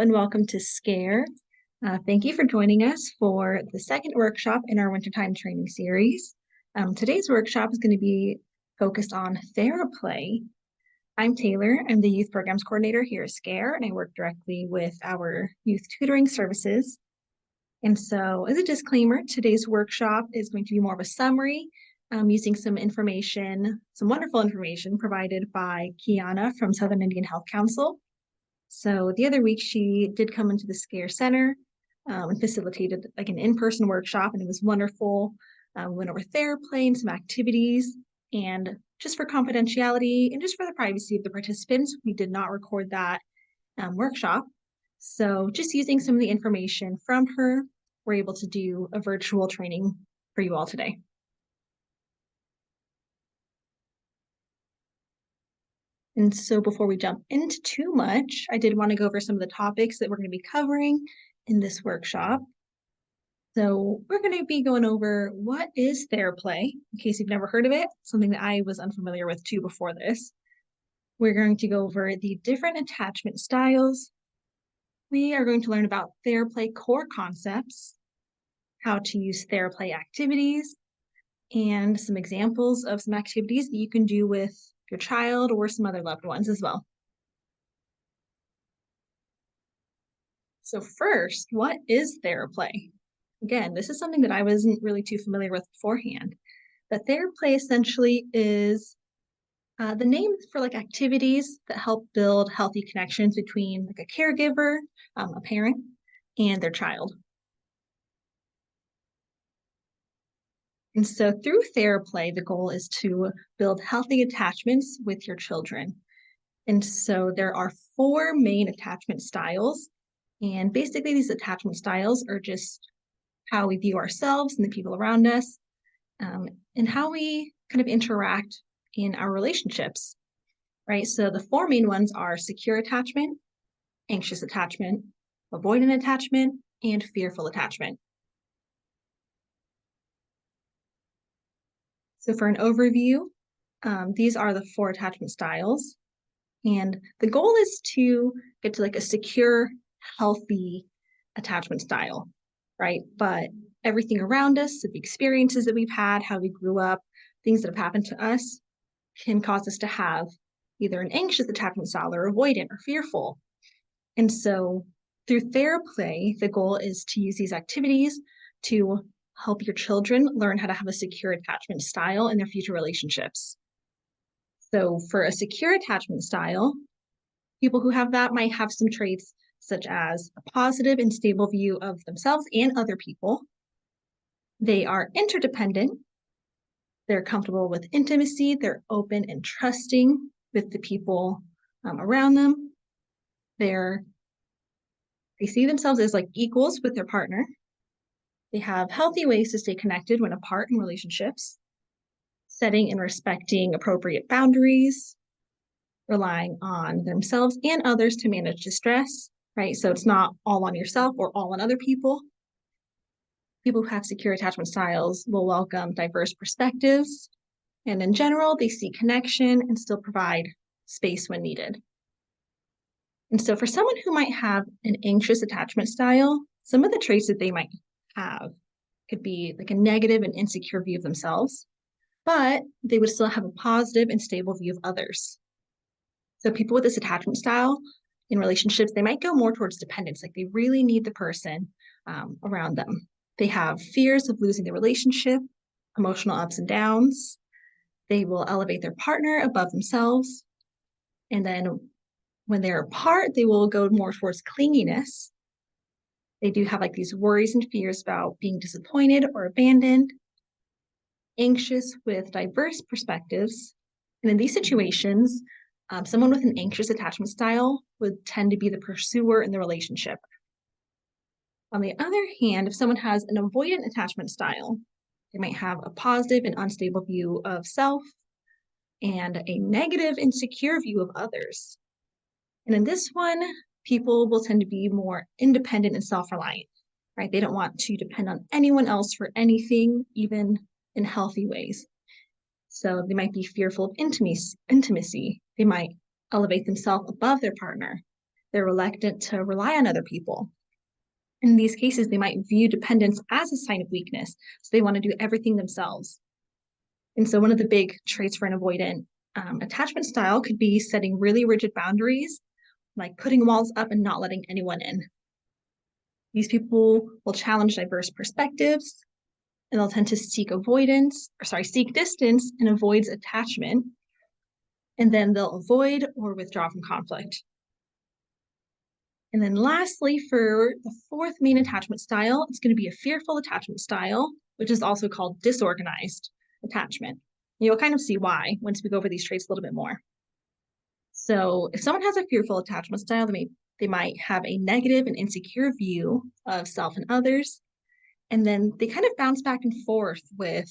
and welcome to SCARE. Thank you for joining us for the second workshop in our Wintertime training series. Today's workshop is going to be focused on Theraplay. I'm Taylor. I'm the Youth Programs Coordinator here at SCARE, and I work directly with our youth tutoring services. And so, as a disclaimer, today's workshop is going to be more of a summary using some information, some wonderful information provided by Kiana from Southern Indian Health Council. So the other week she did come into the SCARE Center and facilitated like an in-person workshop, and it was wonderful. We went over Theraplay and some activities, and just for confidentiality and just for the privacy of the participants, we did not record that workshop. So just using some of the information from her, we're able to do a virtual training for you all today. And so before we jump into too much, I did want to go over some of the topics that we're going to be covering in this workshop. So we're going to be going over what is Theraplay, in case you've never heard of it, something that I was unfamiliar with too before this. We're going to go over the different attachment styles. We are going to learn about Theraplay core concepts, how to use Theraplay activities, and some examples of some activities that you can do with your child or some other loved ones as well. So first, what is Theraplay? Again, this is something that I wasn't really too familiar with beforehand. But Theraplay essentially is the name for like activities that help build healthy connections between like a caregiver, a parent, and their child. And so through Theraplay, the goal is to build healthy attachments with your children. And so there are 4 main attachment styles. And basically these attachment styles are just how we view ourselves and the people around us, and how we kind of interact in our relationships, right? So the 4 main ones are secure attachment, anxious attachment, avoidant attachment, and fearful attachment. So for an overview, these are the 4 attachment styles. And the goal is to get to like a secure, healthy attachment style, right? But everything around us, so the experiences that we've had, how we grew up, things that have happened to us can cause us to have either an anxious attachment style or avoidant or fearful. And so through Theraplay, the goal is to use these activities to help your children learn how to have a secure attachment style in their future relationships. So for a secure attachment style, people who have that might have some traits such as a positive and stable view of themselves and other people. They are interdependent. They're comfortable with intimacy. They're open and trusting with the people around them. They see themselves as like equals with their partner. They have healthy ways to stay connected when apart in relationships, setting and respecting appropriate boundaries, relying on themselves and others to manage distress, right? So it's not all on yourself or all on other people. People who have secure attachment styles will welcome diverse perspectives, and in general, they seek connection and still provide space when needed. And so for someone who might have an anxious attachment style, some of the traits that they might have could be like a negative and insecure view of themselves, but they would still have a positive and stable view of others. So people with this attachment style in relationships, they might go more towards dependence, like they really need the person around them. They have fears of losing the relationship, emotional ups and downs. They will elevate their partner above themselves. And then when they're apart, they will go more towards clinginess. They do have like these worries and fears about being disappointed or abandoned, anxious with diverse perspectives. And in these situations, someone with an anxious attachment style would tend to be the pursuer in the relationship. On the other hand, if someone has an avoidant attachment style, they might have a positive and unstable view of self and a negative, insecure view of others. And in this one, people will tend to be more independent and self-reliant, right? They don't want to depend on anyone else for anything, even in healthy ways. So they might be fearful of intimacy. They might elevate themselves above their partner. They're reluctant to rely on other people. In these cases, they might view dependence as a sign of weakness, so they want to do everything themselves. And so one of the big traits for an avoidant attachment style could be setting really rigid boundaries, like putting walls up and not letting anyone in. These people will challenge diverse perspectives, and they'll tend to seek distance and avoids attachment. And then they'll avoid or withdraw from conflict. And then lastly, for the fourth main attachment style, it's going to be a fearful attachment style, which is also called disorganized attachment. You'll kind of see why once we go over these traits a little bit more. So if someone has a fearful attachment style, they might have a negative and insecure view of self and others. And then they kind of bounce back and forth with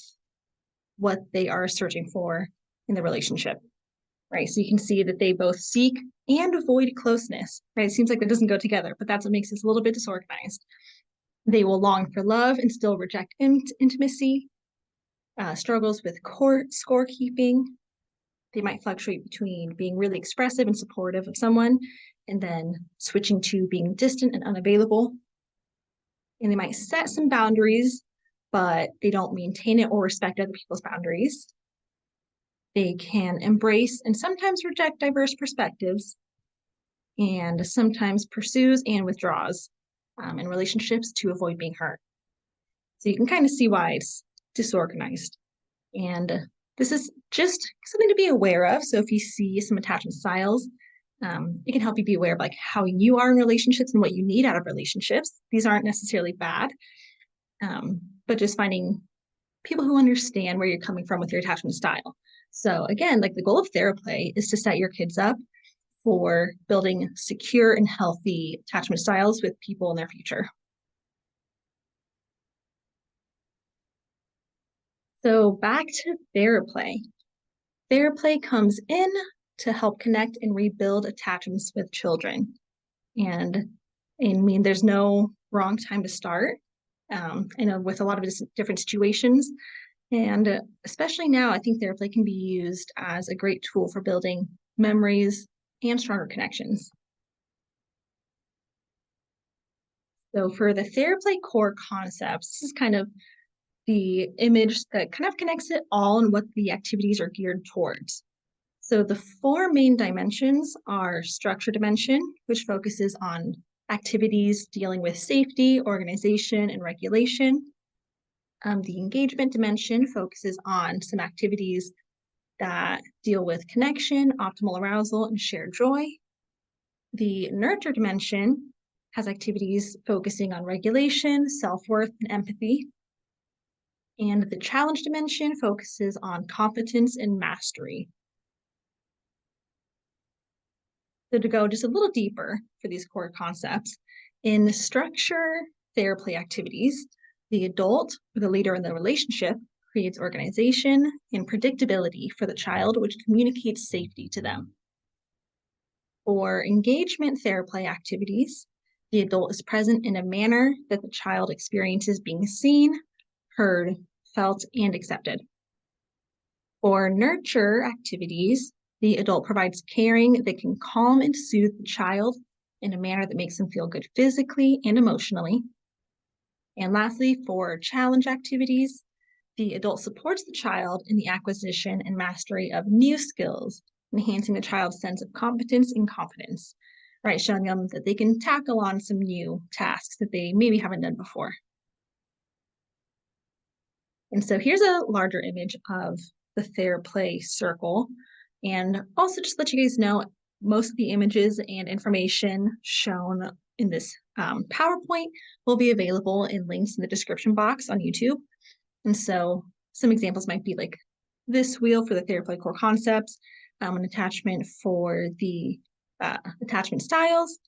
what they are searching for in the relationship, right? So you can see that they both seek and avoid closeness, right? It seems like that doesn't go together, but that's what makes this a little bit disorganized. They will long for love and still reject intimacy, struggles with scorekeeping. They might fluctuate between being really expressive and supportive of someone and then switching to being distant and unavailable. And they might set some boundaries, but they don't maintain it or respect other people's boundaries. They can embrace and sometimes reject diverse perspectives, and sometimes pursues and withdraws in relationships to avoid being hurt. So you can kind of see why it's disorganized. And this is just something to be aware of. So if you see some attachment styles, it can help you be aware of like how you are in relationships and what you need out of relationships. These aren't necessarily bad, but just finding people who understand where you're coming from with your attachment style. So again, like the goal of Theraplay is to set your kids up for building secure and healthy attachment styles with people in their future. So back to Theraplay. Theraplay comes in to help connect and rebuild attachments with children. And I mean, there's no wrong time to start. I know with a lot of different situations, and especially now, I think Theraplay can be used as a great tool for building memories and stronger connections. So for the Theraplay core concepts, this is kind of the image that kind of connects it all and what the activities are geared towards. So the four main dimensions are structure dimension, which focuses on activities dealing with safety, organization, and regulation. The engagement dimension focuses on some activities that deal with connection, optimal arousal, and shared joy. The nurture dimension has activities focusing on regulation, self-worth, and empathy. And the challenge dimension focuses on competence and mastery. So to go just a little deeper for these core concepts, in structure Theraplay activities, the adult or the leader in the relationship creates organization and predictability for the child, which communicates safety to them. For engagement Theraplay activities, the adult is present in a manner that the child experiences being seen, heard, felt, and accepted. For nurture activities, the adult provides caring that can calm and soothe the child in a manner that makes them feel good physically and emotionally. And lastly, for challenge activities, the adult supports the child in the acquisition and mastery of new skills, enhancing the child's sense of competence and confidence, right? Showing them that they can tackle on some new tasks that they maybe haven't done before. And so here's a larger image of the Theraplay circle. And also just to let you guys know, most of the images and information shown in this PowerPoint will be available in links in the description box on YouTube. And so some examples might be like this wheel for the Theraplay core concepts, an attachment for the attachment styles.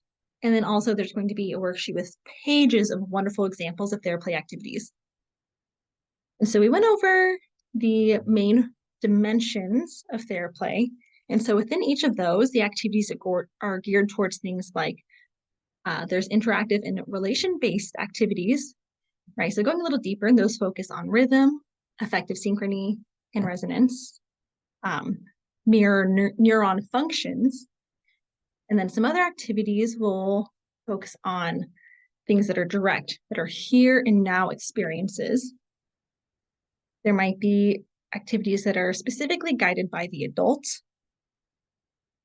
And then also there's going to be a worksheet with pages of wonderful examples of Theraplay activities. And so we went over the main dimensions of Theraplay. And so within each of those, the activities are geared towards things like there's interactive and relation-based activities, right? So going a little deeper, and those focus on rhythm, affective synchrony, and resonance, mirror neuron functions, And then some other activities will focus on things that are direct, that are here and now experiences. There might be activities that are specifically guided by the adult.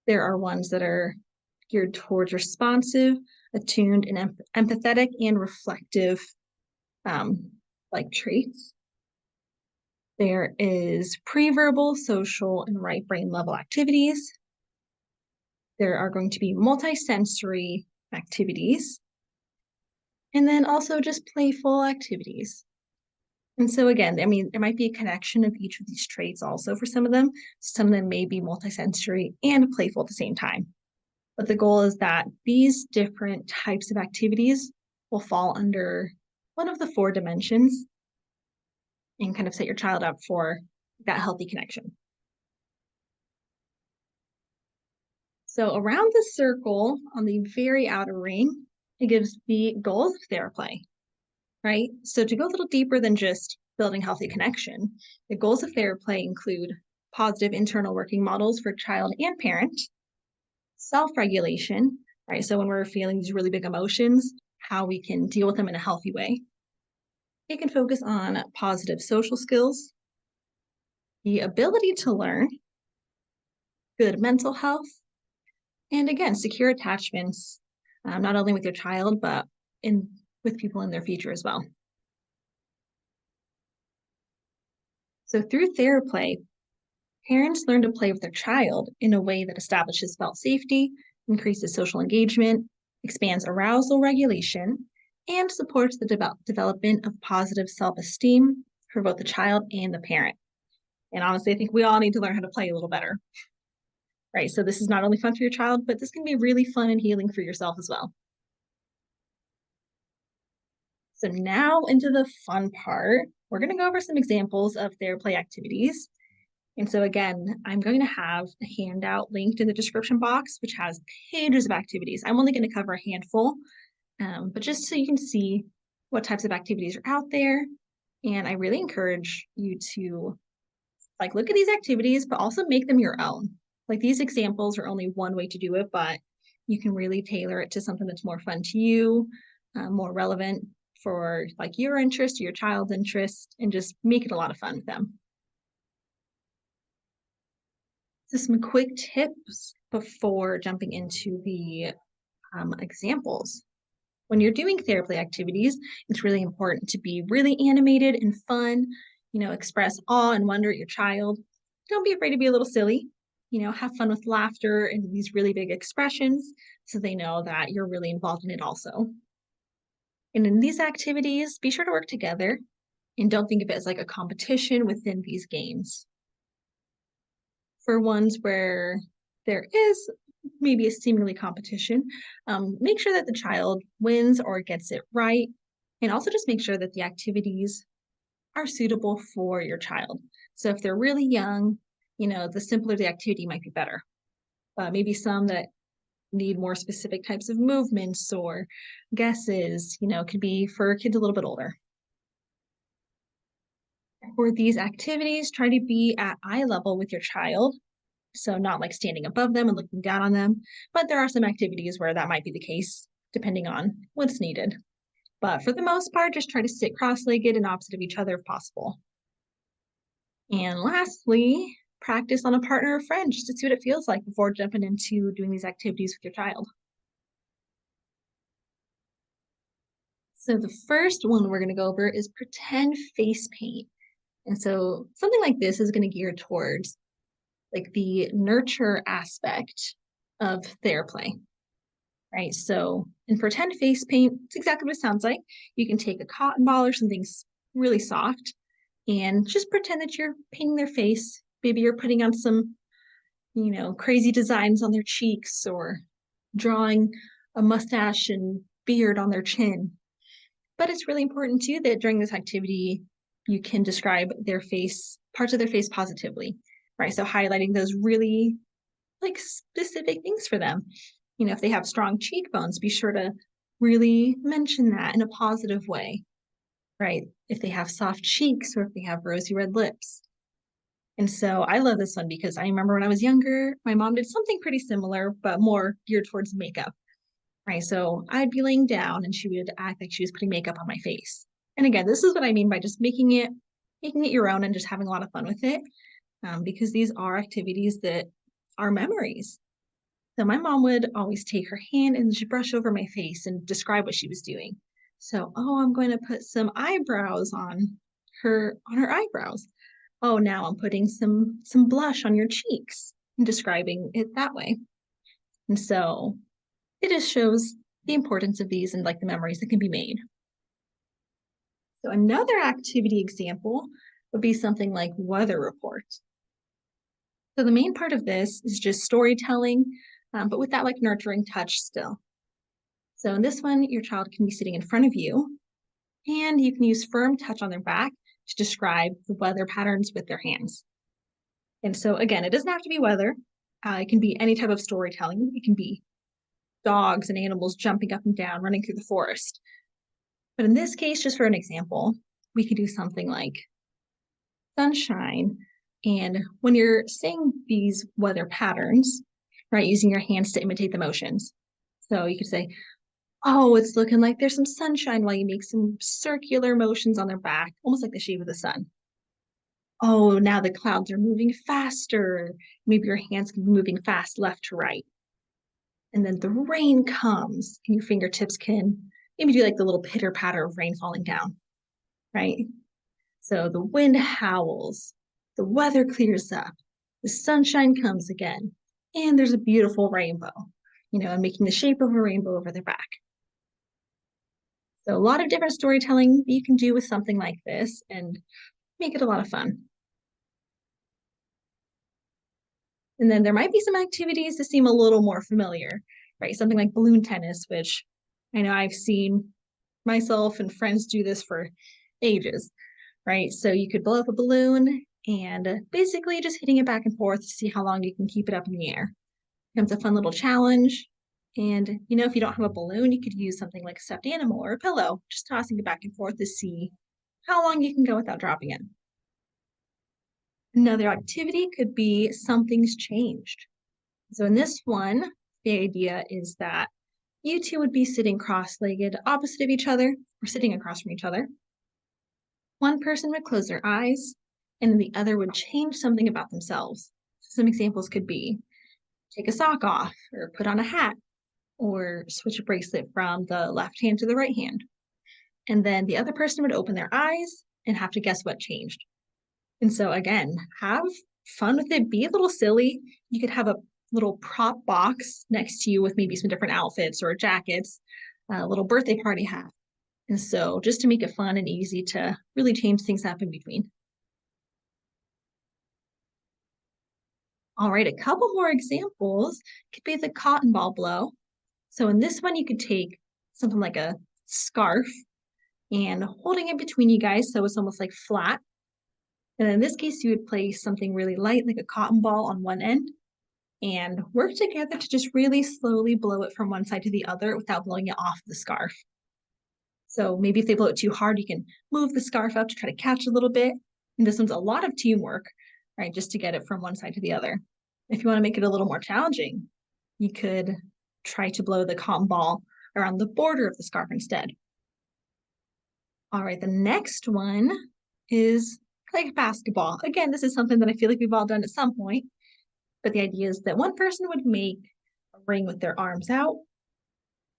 There are ones that are geared towards responsive, attuned, and empathetic and reflective like traits. There is pre-verbal, social, and right brain level activities. There are going to be multisensory activities, and then also just playful activities. And so again, I mean, there might be a connection of each of these traits also for some of them. Some of them may be multisensory and playful at the same time. But the goal is that these different types of activities will fall under one of the 4 dimensions and kind of set your child up for that healthy connection. So around the circle on the very outer ring, it gives the goals of Theraplay, right? So to go a little deeper than just building healthy connection, the goals of Theraplay include positive internal working models for child and parent, self-regulation, right? So when we're feeling these really big emotions, how we can deal with them in a healthy way. It can focus on positive social skills, the ability to learn, good mental health, and again, secure attachments, not only with your child, but with people in their future as well. So through Theraplay, parents learn to play with their child in a way that establishes felt safety, increases social engagement, expands arousal regulation, and supports the development of positive self-esteem for both the child and the parent. And honestly, I think we all need to learn how to play a little better, right? So this is not only fun for your child, but this can be really fun and healing for yourself as well. So now into the fun part, we're going to go over some examples of Theraplay activities. And so again, I'm going to have a handout linked in the description box, which has pages of activities. I'm only going to cover a handful, but just so you can see what types of activities are out there. And I really encourage you to look at these activities, but also make them your own. Like these examples are only one way to do it, but you can really tailor it to something that's more fun to you, more relevant for your interest, your child's interest, and just make it a lot of fun with them. So some quick tips before jumping into the examples. When you're doing Theraplay activities, it's really important to be really animated and fun, express awe and wonder at your child. Don't be afraid to be a little silly, have fun with laughter and these really big expressions so they know that you're really involved in it also. And in these activities, be sure to work together and don't think of it as like a competition within these games. For ones where there is maybe a seemingly competition, make sure that the child wins or gets it right. And also just make sure that the activities are suitable for your child. So if they're really young, the simpler the activity might be better. Maybe some that need more specific types of movements or guesses, could be for kids a little bit older. For these activities, try to be at eye level with your child. So not like standing above them and looking down on them, but there are some activities where that might be the case, depending on what's needed. But for the most part, just try to sit cross-legged and opposite of each other if possible. And lastly, practice on a partner or friend just to see what it feels like before jumping into doing these activities with your child. So the first one we're going to go over is pretend face paint. And so something like this is going to gear towards the nurture aspect of Theraplay, right? So in pretend face paint, it's exactly what it sounds like. You can take a cotton ball or something really soft and just pretend that you're painting their face. Maybe you're putting on some, crazy designs on their cheeks or drawing a mustache and beard on their chin. But it's really important too that during this activity, you can describe parts of their face positively, right? So highlighting those really specific things for them. If they have strong cheekbones, be sure to really mention that in a positive way, right? If they have soft cheeks or if they have rosy red lips. And so I love this one because I remember when I was younger, my mom did something pretty similar, but more geared towards makeup, right? So I'd be laying down and she would act like she was putting makeup on my face. And again, this is what I mean by just making it your own and just having a lot of fun with it, because these are activities that are memories. So my mom would always take her hand and just brush over my face and describe what she was doing. So, oh, I'm going to put some eyebrows on her eyebrows. Oh, now I'm putting some blush on your cheeks and describing it that way. And so it just shows the importance of these and like the memories that can be made. So another activity example would be something like weather report. So the main part of this is just storytelling, but with that like nurturing touch still. So in this one, your child can be sitting in front of you and you can use firm touch on their back to describe the weather patterns with their hands. And so again, it doesn't have to be weather. It can be any type of storytelling. It can be dogs and animals jumping up and down, running through the forest. But in this case, just for an example, we could do something like sunshine. And when you're saying these weather patterns, right, using your hands to imitate the motions. So you could say, oh, it's looking like there's some sunshine while you make some circular motions on their back, almost like the shape of the sun. Oh, now the clouds are moving faster. Maybe your hands can be moving fast left to right. And then the rain comes and your fingertips can maybe do like the little pitter patter of rain falling down, right? So the wind howls, the weather clears up, the sunshine comes again, and there's a beautiful rainbow, and making the shape of a rainbow over their back. So a lot of different storytelling you can do with something like this and make it a lot of fun. And then there might be some activities that seem a little more familiar, right? Something like balloon tennis, which I know I've seen myself and friends do this for ages, right? So you could blow up a balloon and basically just hitting it back and forth to see how long you can keep it up in the air. Becomes a fun little challenge. And if you don't have a balloon, you could use something like a stuffed animal or a pillow, just tossing it back and forth to see how long you can go without dropping it. Another activity could be something's changed. So in this one, the idea is that you two would be sitting cross-legged opposite of each other or sitting across from each other. One person would close their eyes and the other would change something about themselves. Some examples could be take a sock off or put on a hat or switch a bracelet from the left hand to the right hand. And then the other person would open their eyes and have to guess what changed. And so again, have fun with it, be a little silly. You could have a little prop box next to you with maybe some different outfits or jackets, a little birthday party hat. And so just to make it fun and easy to really change things up in between. All right, a couple more examples could be the cotton ball blow. So in this one, you could take something like a scarf and holding it between you guys so it's almost like flat. And in this case, you would place something really light like a cotton ball on one end and work together to just really slowly blow it from one side to the other without blowing it off the scarf. So maybe if they blow it too hard, you can move the scarf up to try to catch a little bit. And this one's a lot of teamwork, right? Just to get it from one side to the other. If you want to make it a little more challenging, you could try to blow the cotton ball around the border of the scarf instead. All right, the next one is like basketball. Again, this is something that I feel like we've all done at some point, but the idea is that one person would make a ring with their arms out,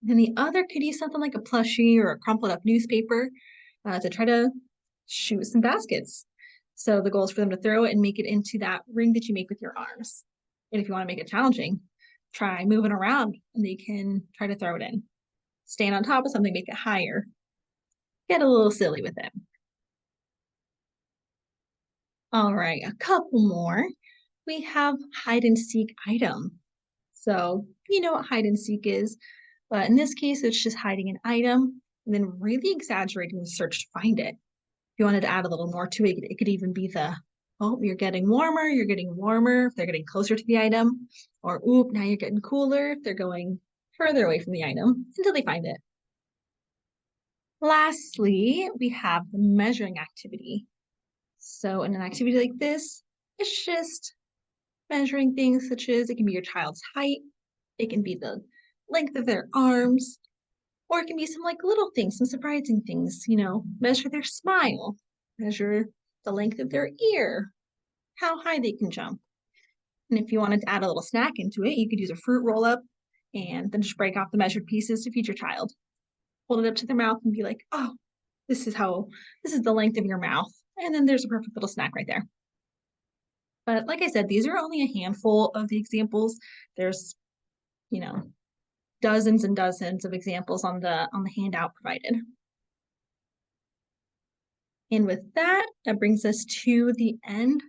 and the other could use something like a plushie or a crumpled up newspaper to try to shoot some baskets. So the goal is for them to throw it and make it into that ring that you make with your arms. And if you want to make it challenging, try moving around and they can try to throw it in. Stand on top of something, make it higher. Get a little silly with it. All right, a couple more. We have hide and seek item. So you know what hide and seek is, but in this case, it's just hiding an item and then really exaggerating the search to find it. If you wanted to add a little more to it, it could even be oh, you're getting warmer if they're getting closer to the item, or oop, now you're getting cooler if they're going further away from the item until they find it. Lastly, we have the measuring activity. So in an activity like this, It's just measuring things such as it can be your child's height, it can be the length of their arms, or it can be some like little things, some surprising things, measure their smile, measure the length of their ear, how high they can jump. And if you wanted to add a little snack into it, you could use a fruit roll up and then just break off the measured pieces to feed your child. Hold it up to their mouth and be like, oh, this is the length of your mouth. And then there's a perfect little snack right there. But like I said, these are only a handful of the examples. There's, you know, dozens and dozens of examples on the handout provided. And with that, that brings us to the end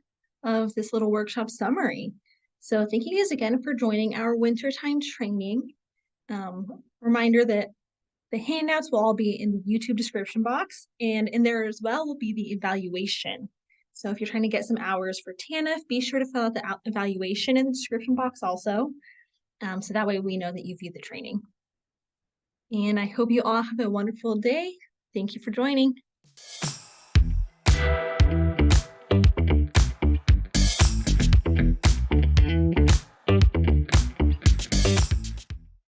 of this little workshop summary. So thank you guys again for joining our wintertime training. Reminder that the handouts will all be in the YouTube description box, and in there as well will be the evaluation. So if you're trying to get some hours for TANF, be sure to fill out the evaluation in the description box also. So that way we know that you viewed the training. And I hope you all have a wonderful day. Thank you for joining.